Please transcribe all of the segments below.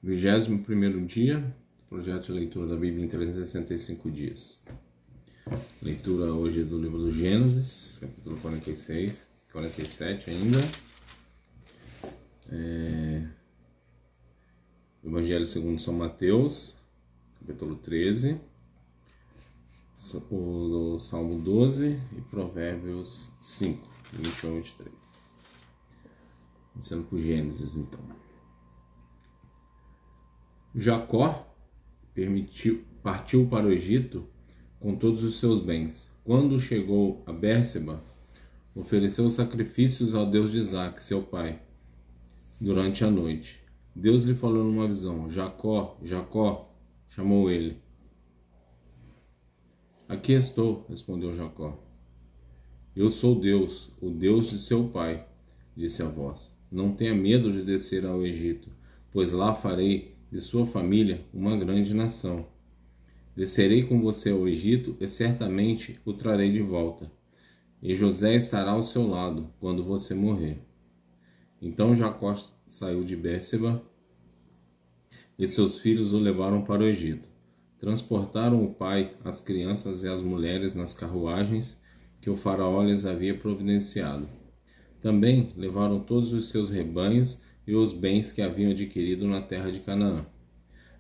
21º dia, projeto de leitura da Bíblia em 365 dias. Leitura hoje do livro do Gênesis, capítulo 46, 47 ainda. Evangelho segundo São Mateus, capítulo 13, o Salmo 12 e Provérbios 5, 21 e 23. Iniciando por Gênesis, então. Jacó partiu para o Egito com todos os seus bens. Quando chegou a Bérseba, ofereceu sacrifícios ao Deus de Isaac, seu pai, durante a noite. Deus lhe falou numa visão: Jacó, Jacó, chamou ele. Aqui estou, respondeu Jacó. Eu sou Deus, o Deus de seu pai, disse a voz. Não tenha medo de descer ao Egito, pois lá farei de sua família uma grande nação. Descerei com você ao Egito e certamente o trarei de volta. E José estará ao seu lado quando você morrer. Então Jacó saiu de Bérseba e seus filhos o levaram para o Egito. Transportaram o pai, as crianças e as mulheres nas carruagens que o faraó lhes havia providenciado. Também levaram todos os seus rebanhos e os bens que haviam adquirido na terra de Canaã.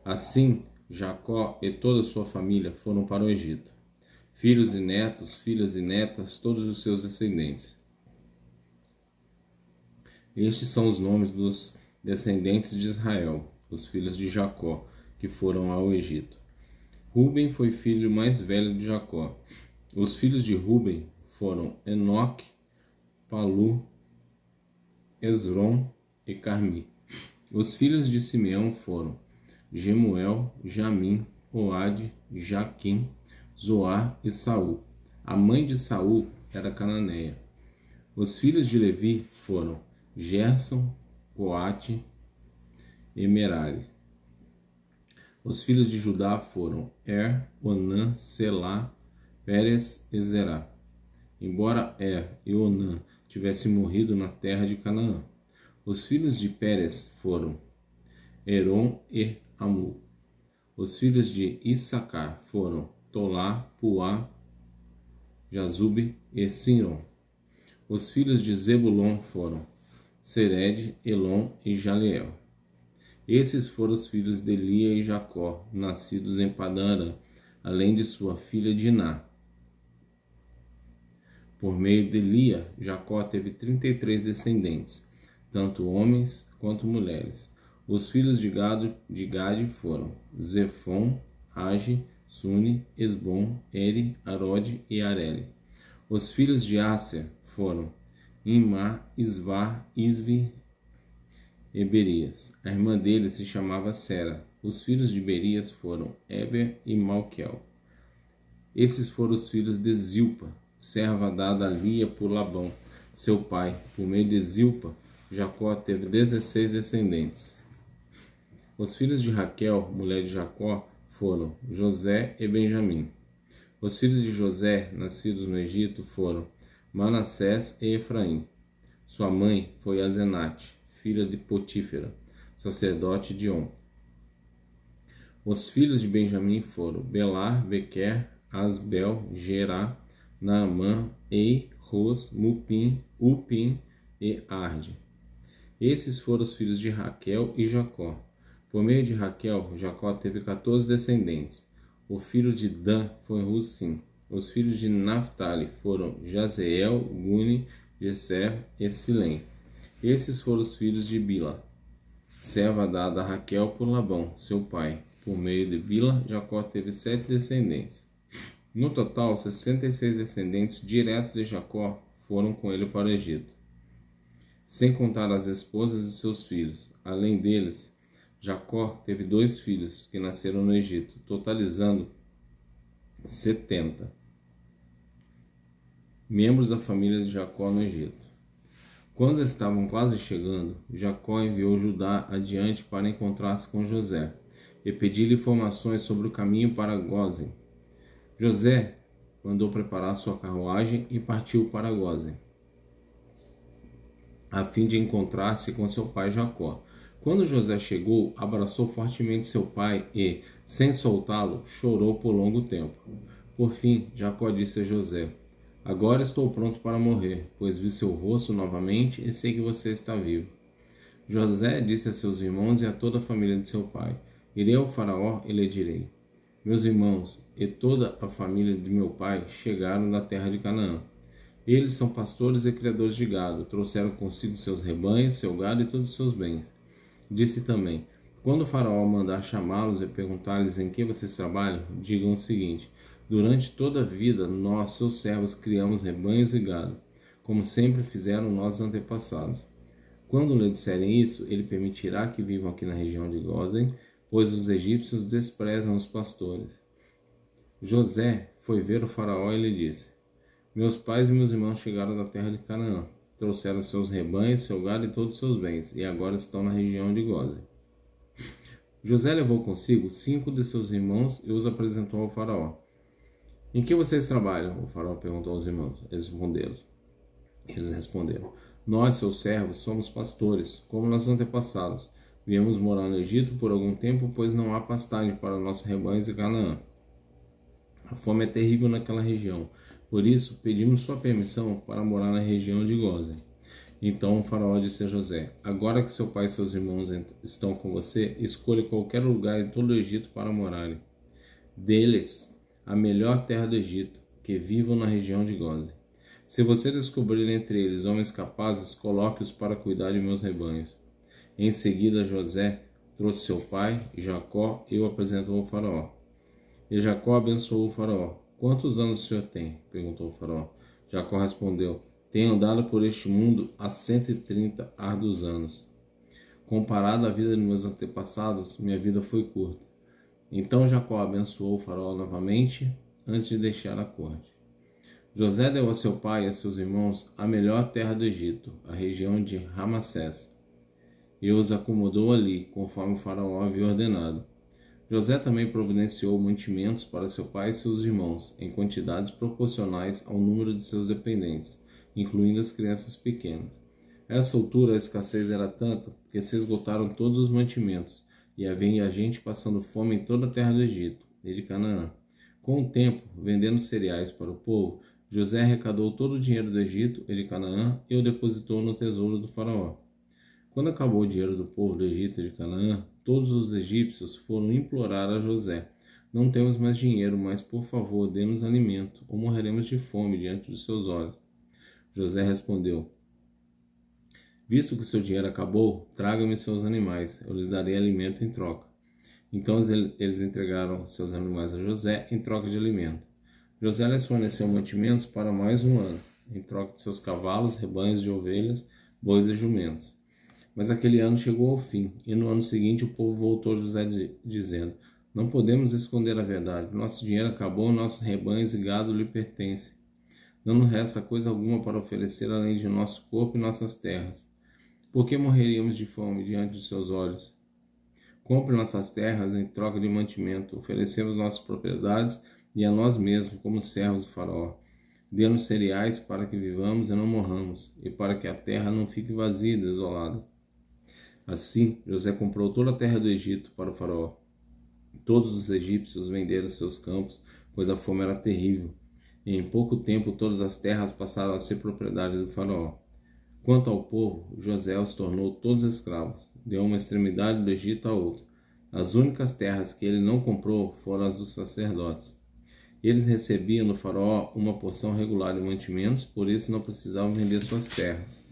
Assim, Jacó e toda a sua família foram para o Egito. Filhos e netos, filhas e netas, todos os seus descendentes. Estes são os nomes dos descendentes de Israel, os filhos de Jacó, que foram ao Egito. Ruben foi filho mais velho de Jacó. Os filhos de Ruben foram Enoque, Palu, Esrom e Carmi. Os filhos de Simeão foram Gemuel, Jamim, Oade, Jaquim, Zoar e Saul. A mãe de Saul era cananeia. Os filhos de Levi foram Gerson, Coate e Merari. Os filhos de Judá foram Onã, Selá, Pérez e Zerá. Embora e Onã tivessem morrido na terra de Canaã. Os filhos de Pérez foram Herom e Amu. Os filhos de Issacar foram Tolá, Puá, Jazube e Sinron. Os filhos de Zebulon foram Sered, Elon e Jaleel. Esses foram os filhos de Lia e Jacó, nascidos em Padã-Arã, além de sua filha Diná. Por meio de Lia, Jacó teve 33 descendentes, tanto homens quanto mulheres. Os filhos de Gade foram Zefon, Age, Suni, Esbom, Eri, Arode e Areli. Os filhos de Áser foram Imá, Isvar, Isvi e Berias. A irmã dele se chamava Sera. Os filhos de Berias foram Eber e Malquiel. Esses foram os filhos de Zilpa, serva dada a Lia por Labão, seu pai. Por meio de Zilpa, Jacó teve 16 descendentes. Os filhos de Raquel, mulher de Jacó, foram José e Benjamim. Os filhos de José, nascidos no Egito, foram Manassés e Efraim. Sua mãe foi Azenate, filha de Potífera, sacerdote de On. Os filhos de Benjamim foram Belar, Bequer, Asbel, Gerá, Naamã, Ei, Ros, Mupim, Upim e Arde. Esses foram os filhos de Raquel e Jacó. Por meio de Raquel, Jacó teve 14 descendentes. O filho de Dan foi Russim. Os filhos de Naphtali foram Jazeel, Guni, Jesser e Silém. Esses foram os filhos de Bila, serva dada a Raquel por Labão, seu pai. Por meio de Bila, Jacó teve 7 descendentes. No total, 66 descendentes diretos de Jacó foram com ele para o Egito, sem contar as esposas de seus filhos. Além deles, Jacó teve 2 filhos que nasceram no Egito, totalizando 70 membros da família de Jacó no Egito. Quando estavam quase chegando, Jacó enviou Judá adiante para encontrar-se com José e pedir-lhe informações sobre o caminho para Gósen. José mandou preparar sua carruagem e partiu para Gósen, a fim de encontrar-se com seu pai Jacó. Quando José chegou, abraçou fortemente seu pai e, sem soltá-lo, chorou por longo tempo. Por fim, Jacó disse a José: Agora estou pronto para morrer, pois vi seu rosto novamente e sei que você está vivo. José disse a seus irmãos e a toda a família de seu pai: Irei ao faraó e lhe direi: Meus irmãos e toda a família de meu pai chegaram da terra de Canaã. Eles são pastores e criadores de gado, trouxeram consigo seus rebanhos, seu gado e todos os seus bens. Disse também: Quando o faraó mandar chamá-los e perguntar-lhes em que vocês trabalham, digam o seguinte: Durante toda a vida, nós, seus servos, criamos rebanhos e gado, como sempre fizeram nossos antepassados. Quando lhe disserem isso, ele permitirá que vivam aqui na região de Gósen, pois os egípcios desprezam os pastores. José foi ver o faraó e lhe disse: Meus pais e meus irmãos chegaram da terra de Canaã, trouxeram seus rebanhos, seu gado e todos os seus bens, e agora estão na região de Gósen. José levou consigo 5 de seus irmãos e os apresentou ao faraó. Em que vocês trabalham? O faraó perguntou aos irmãos. Eles responderam: Nós, seus servos, somos pastores, como nossos antepassados. Viemos morar no Egito por algum tempo, pois não há pastagem para nossos rebanhos em Canaã. A fome é terrível naquela região. Por isso, pedimos sua permissão para morar na região de Gósen. Então o faraó disse a José: Agora que seu pai e seus irmãos estão com você, escolha qualquer lugar em todo o Egito para morarem. Deles, a melhor terra do Egito, que vivam na região de Gósen. Se você descobrir entre eles homens capazes, coloque-os para cuidar de meus rebanhos. Em seguida, José trouxe seu pai, Jacó, e o apresentou ao faraó. E Jacó abençoou o faraó. Quantos anos o senhor tem? Perguntou o faraó. Jacó respondeu: Tenho andado por este mundo há 130 árduos anos. Comparado à vida de meus antepassados, minha vida foi curta. Então Jacó abençoou o faraó novamente, antes de deixar a corte. José deu a seu pai e a seus irmãos a melhor terra do Egito, a região de Ramassés, e os acomodou ali, conforme o faraó havia ordenado. José também providenciou mantimentos para seu pai e seus irmãos, em quantidades proporcionais ao número de seus dependentes, incluindo as crianças pequenas. A essa altura, a escassez era tanta que se esgotaram todos os mantimentos, e havia gente passando fome em toda a terra do Egito e de Canaã. Com o tempo, vendendo cereais para o povo, José arrecadou todo o dinheiro do Egito e de Canaã e o depositou no tesouro do faraó. Quando acabou o dinheiro do povo do Egito e de Canaã, todos os egípcios foram implorar a José: Não temos mais dinheiro, mas por favor, dê-nos alimento, ou morreremos de fome diante dos seus olhos. José respondeu: Visto que seu dinheiro acabou, traga-me seus animais, eu lhes darei alimento em troca. Então eles entregaram seus animais a José em troca de alimento. José lhes forneceu mantimentos para mais um ano, em troca de seus cavalos, rebanhos de ovelhas, bois e jumentos. Mas aquele ano chegou ao fim, e no ano seguinte o povo voltou a José dizendo: Não podemos esconder a verdade, nosso dinheiro acabou, nossos rebanhos e gado lhe pertencem. Não nos resta coisa alguma para oferecer além de nosso corpo e nossas terras. Por que morreríamos de fome diante de seus olhos? Compre nossas terras em troca de mantimento, oferecemos nossas propriedades e a nós mesmos como servos do faraó. Dê-nos cereais para que vivamos e não morramos, e para que a terra não fique vazia e desolada. Assim, José comprou toda a terra do Egito para o faraó. Todos os egípcios venderam seus campos, pois a fome era terrível, e em pouco tempo todas as terras passaram a ser propriedade do faraó. Quanto ao povo, José os tornou todos escravos, deu uma extremidade do Egito à outra. As únicas terras que ele não comprou foram as dos sacerdotes. Eles recebiam no faraó uma porção regular de mantimentos, por isso não precisavam vender suas terras.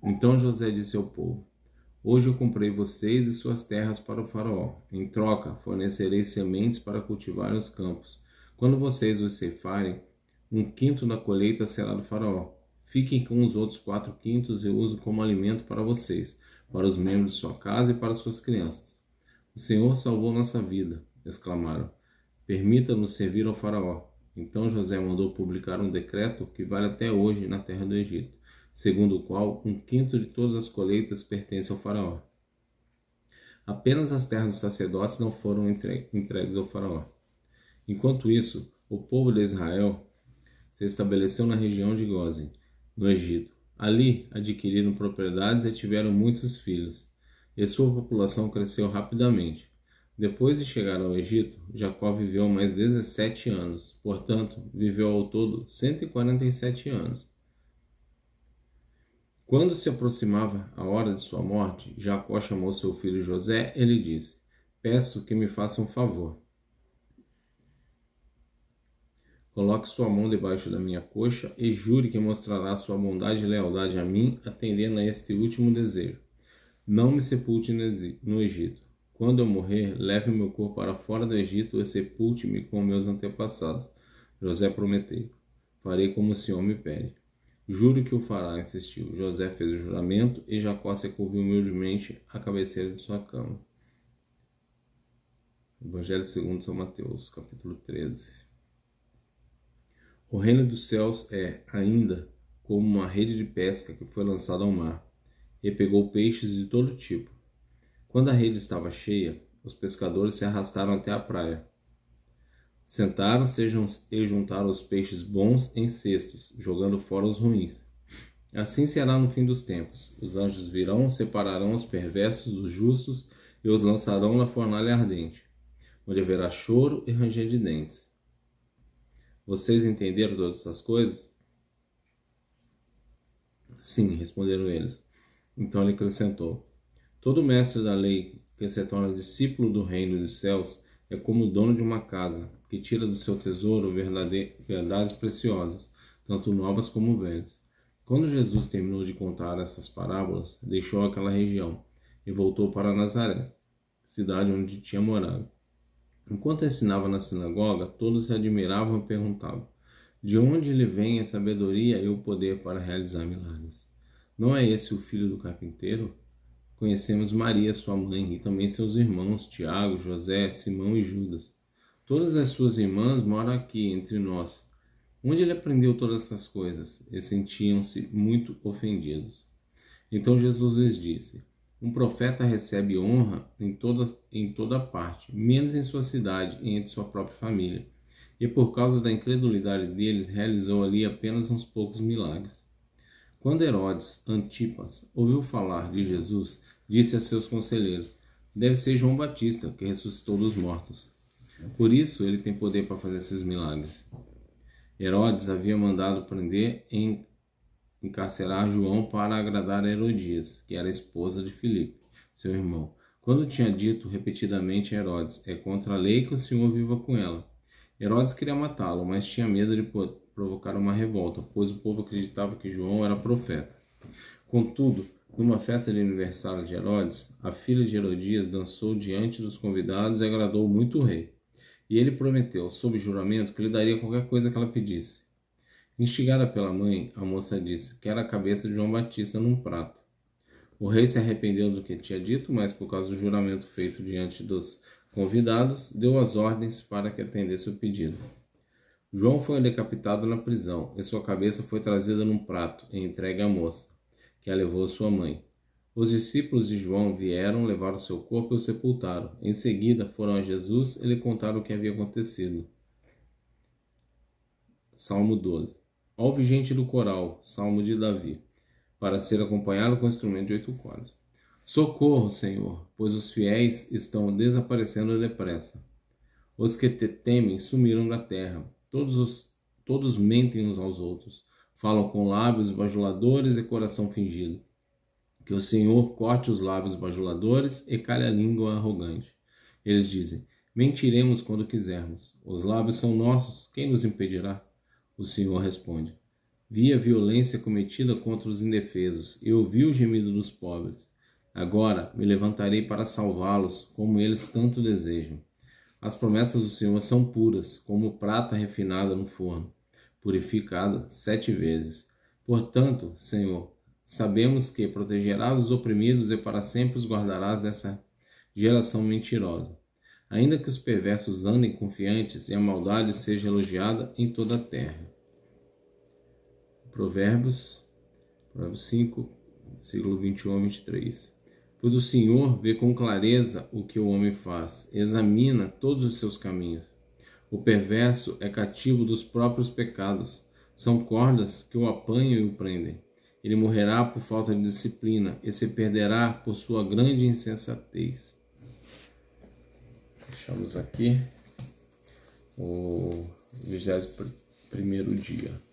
Então José disse ao povo: Hoje eu comprei vocês e suas terras para o faraó. Em troca, fornecerei sementes para cultivar os campos. Quando vocês os ceifarem, 1/5 da colheita será do faraó. Fiquem com os outros 4/5 e usem como alimento para vocês, para os membros de sua casa e para suas crianças. O Senhor salvou nossa vida, exclamaram. Permita-nos servir ao faraó. Então José mandou publicar um decreto que vale até hoje na terra do Egito, segundo o qual 1/5 de todas as colheitas pertence ao faraó. Apenas as terras dos sacerdotes não foram entregues ao faraó. Enquanto isso, o povo de Israel se estabeleceu na região de Gósen, no Egito. Ali adquiriram propriedades e tiveram muitos filhos, e sua população cresceu rapidamente. Depois de chegar ao Egito, Jacó viveu mais 17 anos, portanto, viveu ao todo 147 anos. Quando se aproximava a hora de sua morte, Jacó chamou seu filho José e lhe disse: Peço que me faça um favor. Coloque sua mão debaixo da minha coxa e jure que mostrará sua bondade e lealdade a mim, atendendo a este último desejo. Não me sepulte no Egito. Quando eu morrer, leve meu corpo para fora do Egito e sepulte-me com meus antepassados. José prometeu: Farei como o Senhor me pede. Juro que o fará, insistiu. José fez o juramento e Jacó se curvou humildemente à cabeceira de sua cama. Evangelho segundo São Mateus, capítulo 13. O reino dos céus é, ainda, como uma rede de pesca que foi lançada ao mar, e pegou peixes de todo tipo. Quando a rede estava cheia, os pescadores se arrastaram até a praia. Sentaram-se e juntaram os peixes bons em cestos, jogando fora os ruins. Assim será no fim dos tempos. Os anjos virão, separarão os perversos dos justos e os lançarão na fornalha ardente, onde haverá choro e ranger de dentes. Vocês entenderam todas essas coisas? Sim, responderam eles. Então ele acrescentou: Todo mestre da lei que se torna discípulo do reino dos céus é como o dono de uma casa, que tira do seu tesouro verdades preciosas, tanto novas como velhas. Quando Jesus terminou de contar essas parábolas, deixou aquela região e voltou para Nazaré, cidade onde tinha morado. Enquanto ensinava na sinagoga, todos se admiravam e perguntavam: De onde lhe vem a sabedoria e o poder para realizar milagres? Não é esse o filho do carpinteiro? Conhecemos Maria, sua mãe, e também seus irmãos, Tiago, José, Simão e Judas. Todas as suas irmãs moram aqui, entre nós. Onde ele aprendeu todas essas coisas? E sentiam-se muito ofendidos. Então Jesus lhes disse: Um profeta recebe honra em toda parte, menos em sua cidade e entre sua própria família. E por causa da incredulidade deles, realizou ali apenas uns poucos milagres. Quando Herodes Antipas ouviu falar de Jesus, disse a seus conselheiros: Deve ser João Batista, que ressuscitou dos mortos. Por isso ele tem poder para fazer esses milagres. Herodes havia mandado prender e encarcerar João para agradar a Herodias, que era a esposa de Filipe, seu irmão. Quando tinha dito repetidamente a Herodes: É contra a lei que o Senhor viva com ela. Herodes queria matá-lo, mas tinha medo de provocar uma revolta, pois o povo acreditava que João era profeta. Contudo, numa festa de aniversário de Herodes, a filha de Herodias dançou diante dos convidados e agradou muito o rei. E ele prometeu, sob juramento, que lhe daria qualquer coisa que ela pedisse. Instigada pela mãe, a moça disse: Quero a cabeça de João Batista num prato. O rei se arrependeu do que tinha dito, mas por causa do juramento feito diante dos convidados, deu as ordens para que atendesse o pedido. João foi decapitado na prisão, e sua cabeça foi trazida num prato e entregue à moça, que a levou à sua mãe. Os discípulos de João vieram, levaram seu corpo e o sepultaram. Em seguida foram a Jesus e lhe contaram o que havia acontecido. Salmo 12. Ó vigente do coral, Salmo de Davi, para ser acompanhado com instrumento de 8 cordas. Socorro, Senhor, pois os fiéis estão desaparecendo depressa. Os que te temem sumiram da terra. Todos mentem uns aos outros. Falam com lábios bajuladores e coração fingido. Que o Senhor corte os lábios bajuladores e calhe a língua arrogante. Eles dizem: Mentiremos quando quisermos. Os lábios são nossos, quem nos impedirá? O Senhor responde: Vi a violência cometida contra os indefesos e ouvi o gemido dos pobres. Agora me levantarei para salvá-los, como eles tanto desejam. As promessas do Senhor são puras, como prata refinada no forno, purificada 7 vezes. Portanto, Senhor, sabemos que protegerás os oprimidos e para sempre os guardarás dessa geração mentirosa. Ainda que os perversos andem confiantes e a maldade seja elogiada em toda a terra. Provérbios 5, versículo 21 a 23. Pois o Senhor vê com clareza o que o homem faz, examina todos os seus caminhos. O perverso é cativo dos próprios pecados, são cordas que o apanham e o prendem. Ele morrerá por falta de disciplina e se perderá por sua grande insensatez. Fechamos aqui o 21º dia.